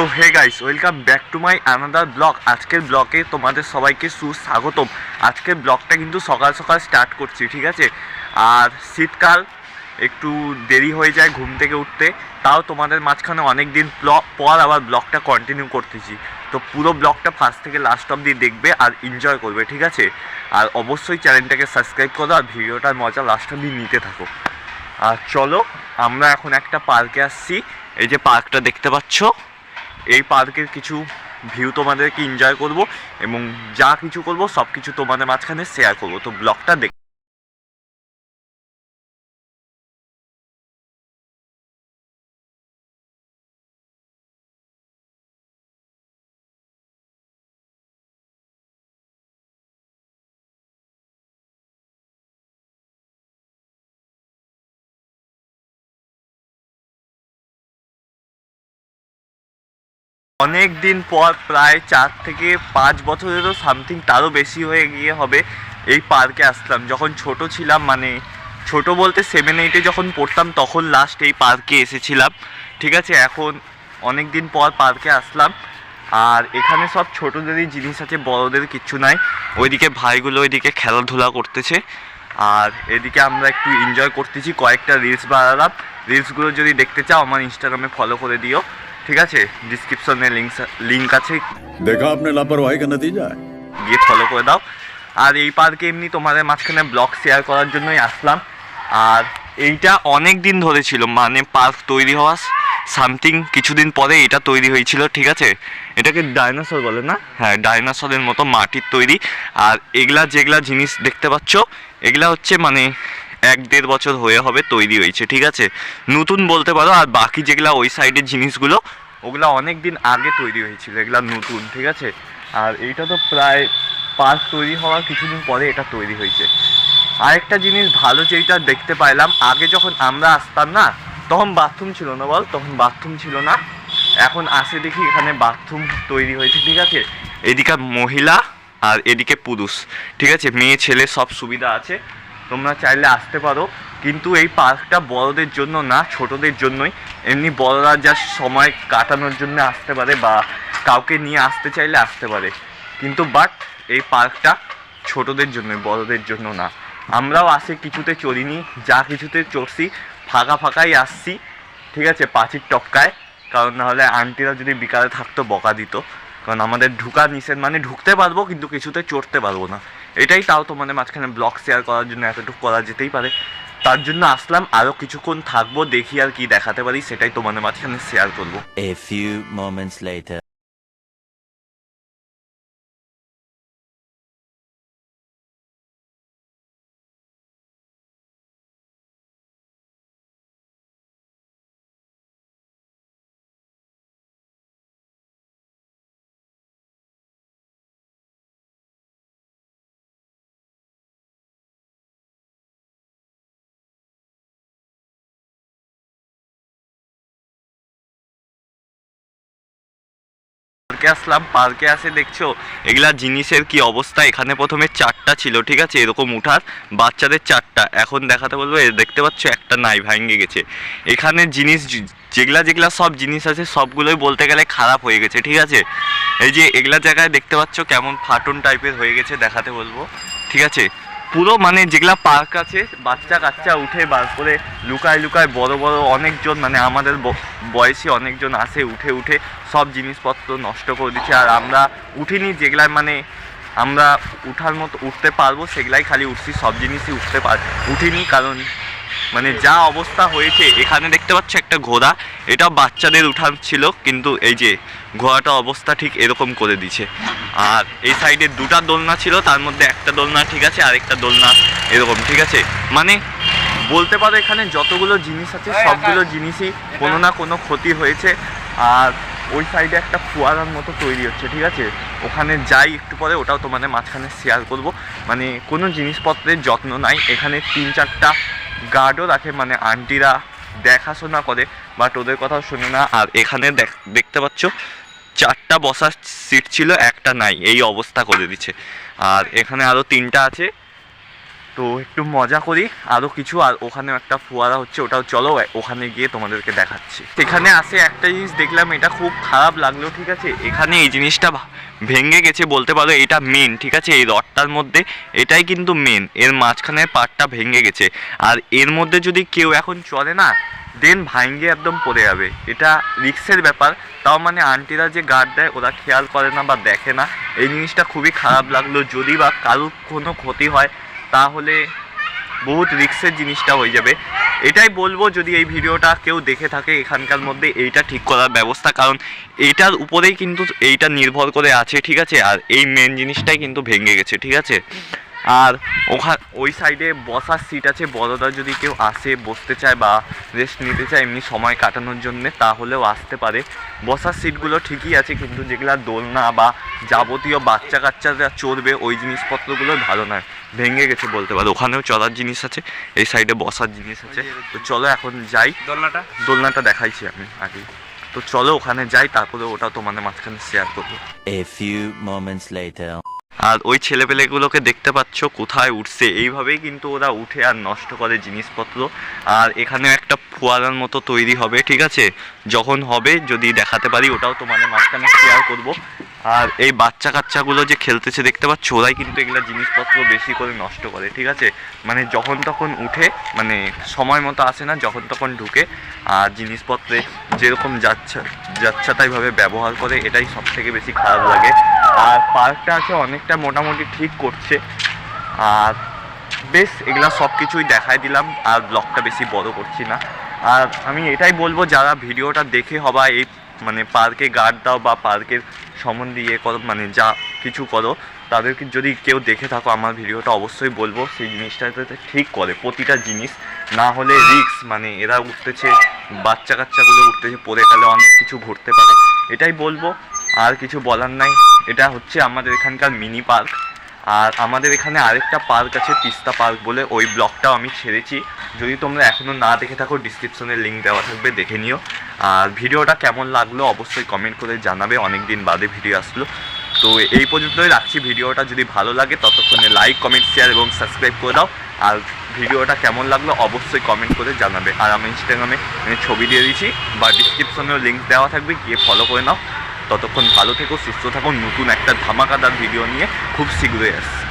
So hey guys, welcome back to my another blog. আজকের ব্লগে তোমাদের সবাইকে সুস্বাগতম। আজকের ব্লগটা কিন্তু সকাল সকাল স্টার্ট করছি, ঠিক আছে। আর শীতকাল, একটু দেরি হয়ে যায় ঘুম থেকে উঠতে, তাও তোমাদের মাঝখানে অনেক দিন পর আবার ব্লগটা কন্টিনিউ করতেছি। তো পুরো ব্লগটা ফার্স্ট থেকে লাস্ট অবধি দেখবে আর এনজয় করবে, ঠিক আছে। আর অবশ্যই চ্যানেলটাকে সাবস্ক্রাইব করো আর ভিডিওটার মজা লাস্ট অবধি নিতে থাকো। আর চলো, আমরা এখন একটা পার্কে আসছি। এই যে পার্কটা দেখতে পাচ্ছ, এই পার্কের কিছু ভিউ তোমাদেরকে এনজয় করব এবং যা কিছু করব সব কিছু তোমাদের মাঝখানে শেয়ার করব। তো ব্লগটা দেখ। অনেক দিন পর, প্রায় 4 থেকে 5 বছরেরও সামথিং, তারও বেশি হয়ে গিয়ে হবে, এই পার্কে আসলাম। যখন ছোট ছিলাম, মানে ছোট বলতে 7-8-এ যখন পড়তাম তখন লাস্ট এই পার্কে এসেছিলাম, ঠিক আছে। এখন অনেক দিন পর পার্কে আসলাম। আর এখানে সব ছোটদেরই জিনিস আছে, বড়দের কিচ্ছু নাই। ওইদিকে ভাইগুলো ওইদিকে খেলাধুলা করতেছে আর এদিকে আমরা একটু এনজয় করতেছি। কয়েকটা রিলস বানালাম। রিলসগুলো যদি দেখতে চাও আমার ইনস্টাগ্রামে ফলো করে দিও, ঠিক আছে। ডিসক্রিপশনে লিঙ্ক আছে, देखा आपने लापरवाही का नतीजा है। গিয়ে ফলো করে দাও। আর এই পার্কে এমনি তোমাদের মাঝখানে ব্লগ শেয়ার করার জন্যই আসলাম। আর এইটা অনেক দিন ধরে ছিল, মানে পার্ক তৈরি হওয়া সামথিং কিছুদিন পরে এটা তৈরি হয়েছিল, ঠিক আছে। এটাকে ডাইনোসর বলে না? হ্যাঁ, ডাইনোসরের মতো মাটির তৈরি। আর এগুলা যেগুলা জিনিস দেখতে পাচ্ছ, এগুলা হচ্ছে মানে 1-1.5 বছর হয়ে হবে তৈরি হয়েছে, ঠিক আছে। নতুন বলতে পারো। আর বাকি যেগুলা ওই সাইডের জিনিসগুলো, ওগুলা অনেক দিন আগে তৈরি হয়েছিল, এগুলা নতুন, ঠিক আছে। আর এইটা তো প্রায় পার্ক তৈরি হওয়ার কিছুদিন পরে এটা তৈরি হয়েছে। আরেকটা জিনিস ভালো যেটা দেখতে পাইলাম, আগে যখন আমরা আসতাম না তখন বাথরুম ছিল না, বল, তখন বাথরুম ছিল না। এখন আসে দেখি এখানে বাথরুম তৈরি হয়েছে, ঠিক আছে। এদিকে মহিলা আর এদিকে পুরুষ, ঠিক আছে। মেয়ে ছেলে সব সুবিধা আছে, তোমরা চাইলে আসতে পারো। কিন্তু এই পার্কটা বড়দের জন্য না, ছোটদের জন্যই। এমনি বড়রা যা সময় কাটানোর জন্য আসতে পারে বা কাউকে নিয়ে আসতে চাইলে আসতে পারে, কিন্তু বাট এই পার্কটা ছোটদের জন্য, বড়দের জন্য না। আমরাও আসে কিছুতে চড়িনি, যা কিছুতে চড়ছি ফাঁকা ফাঁকাই আসছি, ঠিক আছে। পাঁচির টপকায়, কারণ নাহলে আন্টিরা যদি বিকালে থাকতো বকা দিত। কারণ আমাদের ঢুকা নিষেধ, মানে ঢুকতে পারবো কিন্তু কিছুতে চড়তে পারবো না, এটাই। তাও তোমাদের মাঝখানে ব্লগ শেয়ার করার জন্য এতটুকু করা যেতেই পারে, তার জন্য আসলাম। আরও কিছুক্ষণ থাকবো, দেখি আর কি দেখাতে পারি, সেটাই তোমাদের মাঝখানে শেয়ার করবো। A few moments later. পার্কে আসলাম। পার্কে আসে দেখছো এগুলা জিনিসের কি অবস্থা। এখানে প্রথমে 4টা ছিল, ঠিক আছে, এরকম উঠার, বাচ্চাদের 4টা। এখন দেখাতে বলবো, দেখতে পাচ্ছ একটা নাই, ভেঙে গেছে। এখানে জিনিস যেগুলা যেগুলা সব জিনিস আছে সবগুলোই বলতে গেলে খারাপ হয়ে গেছে, ঠিক আছে। এই যে এগুলা জায়গায় দেখতে পাচ্ছ কেমন ফাটন টাইপের হয়ে গেছে, দেখাতে বলবো, ঠিক আছে। পুরো মানে যেগুলা পার্ক আছে, বাচ্চা কাচ্চা উঠে বার করে লুকায় লুকায়, বড় বড় অনেকজন, মানে আমাদের বয়সী অনেকজন আসে, উঠে উঠে সব জিনিসপত্র নষ্ট করে দিচ্ছে। আর আমরা উঠিনি, যেগুলাই মানে আমরা উঠার মতো উঠতে পারবো সেগুলাই খালি উঠছি, সব জিনিসই উঠিনি। কারণ মানে যা অবস্থা হয়েছে। এখানে দেখতে পাচ্ছ একটা ঘোড়া, এটা বাচ্চাদের উঠার ছিল, কিন্তু এই যে ঘোড়াটা অবস্থা ঠিক এরকম করে দিছে। আর এই সাইডে 2টা দোলনা ছিল, তার মধ্যে একটা দোলনা ঠিক আছে, আরেকটা দোলনা এরকম, ঠিক আছে। মানে বলতে পারো এখানে যতগুলো জিনিস আছে সবগুলো জিনিসই কোনো না কোনো ক্ষতি হয়েছে। আর ওই সাইডে একটা ফোয়ারার মতো তৈরি হচ্ছে, ঠিক আছে। ওখানে যাই একটু পরে, ওটাও তোমাদের মাঝখানে শেয়ার করব। মানে কোনো জিনিসপত্রের যত্ন নাই এখানে। 3-4টা গার্ডও রাখে, মানে আন্টিরা দেখাশোনা করে, বাট ওদের কথাও শোনে না। আর এখানে দেখতে পাচ্ছ 4টা বসার সিট ছিল, একটা নাই, এই অবস্থা করে দিচ্ছে। আর এখানে আরও 3টা আছে, তো একটু মজা করি আরও কিছু, আর ওখানেও একটা ফোয়ারা হচ্ছে, ওটাও চলো ওখানে গিয়ে তোমাদেরকে দেখাচ্ছি। এখানে আসে একটা জিনিস দেখলাম, এটা খুব খারাপ লাগলো, ঠিক আছে। এখানে এই জিনিসটা ভেঙে গেছে বলতে পারো, এটা মেন, ঠিক আছে। এই রডটার মধ্যে এটাই কিন্তু মেন, এর মাঝখানের পার্টটা ভেঙে গেছে। আর এর মধ্যে যদি কেউ এখন চলে না, দেন ভাঙ্গে একদম পড়ে যাবে। এটা রিক্সের ব্যাপার, তাও মানে আন্টিরা যে গার্ড দেয় ওরা খেয়াল করে না বা দেখে না। এই জিনিসটা খুবই খারাপ লাগলো। যদি বা কারোর কোনো ক্ষতি হয় তাহলে বহুত রিক্সের জিনিসটা হয়ে যাবে। এটাই বলবো, যদি এই ভিডিওটা কেউ দেখে থাকে এখানকার মধ্যে, এইটা ঠিক করার ব্যবস্থা, কারণ এইটার উপরেই কিন্তু এইটা নির্ভর করে আছে, ঠিক আছে। আর এই মেন জিনিসটাই কিন্তু ভেঙে গেছে, ঠিক আছে। আর ওই সাইডে বসার সিট আছে, বড়রা যদি কেউ আসে বসতে চায় বা রেস্ট নিতে চায় এমনি সময় কাটানোর জন্যে, তাহলেও আসতে পারে। বসার সিটগুলো ঠিকই আছে, কিন্তু যেগুলো দোলনা বা যাবতীয় বাচ্চা কাচ্চারা চড়বে ওই জিনিসপত্রগুলো ভালো নয়, ভেঙে গেছে বলতে পারো। ওখানেও চড়ার জিনিস আছে, এই সাইডে বসার জিনিস আছে। তো চলো এখন যাই, দোলনাটা দেখাইছি আমি আগে। তো চলো ওখানে যাই, তারপরে ওটা তোমাদের মাঝখানে শেয়ার করবো। A few moments later. আর ওই ছেলেপেলেগুলোকে দেখতে পাচ্ছ কোথায় উঠছে, এইভাবেই কিন্তু ওরা উঠে আর নষ্ট করে জিনিসপত্র। আর এখানেও একটা ফোয়ারার মতো তৈরি হবে, ঠিক আছে। যখন হবে যদি দেখাতে পারি ওটাও তোমাদের মাঝখানে শেয়ার করব। আর এই বাচ্চা কাচ্চাগুলো যে খেলতেছে দেখতে পাচ্ছ, ওরাই কিন্তু এগুলো জিনিসপত্র বেশি করে নষ্ট করে, ঠিক আছে। মানে যখন তখন উঠে, মানে সময় মতো আসে না, যখন তখন ঢুকে আর জিনিসপত্রে যেরকম যাচ্ছা তাইভাবে ব্যবহার করে, এটাই সব থেকে বেশি খারাপ লাগে। আর পার্কটা আছে অনেকটা মোটামুটি ঠিক করছে। আর বেশ এগুলা সব কিছুই দেখাই দিলাম, আর ব্লগটা বেশি বড় করছি না। আর আমি এটাই বলবো, যারা ভিডিওটা দেখে হবা এই মানে পার্কে গার্ড দাও বা পার্কের সম্বন্ধে ইয়ে করো, মানে যা কিছু করো, তাদেরকে যদি কেউ দেখে থাকো আমার ভিডিওটা, অবশ্যই বলবো সেই জিনিসটা যাতে ঠিক করে প্রতিটা জিনিস, না হলে রিস্ক। মানে এরা উঠতেছে, বাচ্চা কাচ্চাগুলো উঠতেছে, পড়ে গেলে অনেক কিছু ঘটতে পারে, এটাই বলবো, আর কিছু বলার নাই। এটা হচ্ছে আমাদের এখানকার মিনি পার্ক। আর আমাদের এখানে আরেকটা পার্ক আছে তিস্তা পার্ক বলে, ওই ব্লগটাও আমি ছেড়েছি, যদি তোমরা এখনও না দেখে থাকো ডিসক্রিপশনে লিঙ্ক দেওয়া থাকবে, দেখে নিও। আর ভিডিওটা কেমন লাগলো অবশ্যই কমেন্ট করে জানাবে, অনেক দিন বাদে ভিডিও আসলো। তো এই পর্যন্তই রাখছি ভিডিওটা, যদি ভালো লাগে ততক্ষণে লাইক কমেন্ট শেয়ার এবং সাবস্ক্রাইব করে দাও। আর ভিডিওটা কেমন লাগলো অবশ্যই কমেন্ট করে জানাবে। আর আমি ইনস্টাগ্রামে ছবি দিয়ে দিয়েছি বা ডিসক্রিপশনেও লিঙ্ক দেওয়া থাকবে, গিয়ে ফলো করে নাও। ততক্ষণ ভালো থেকো, সুস্থ থাকো, নতুন একটা ধামাকাদার ভিডিও নিয়ে খুব শীঘ্রই আসছি।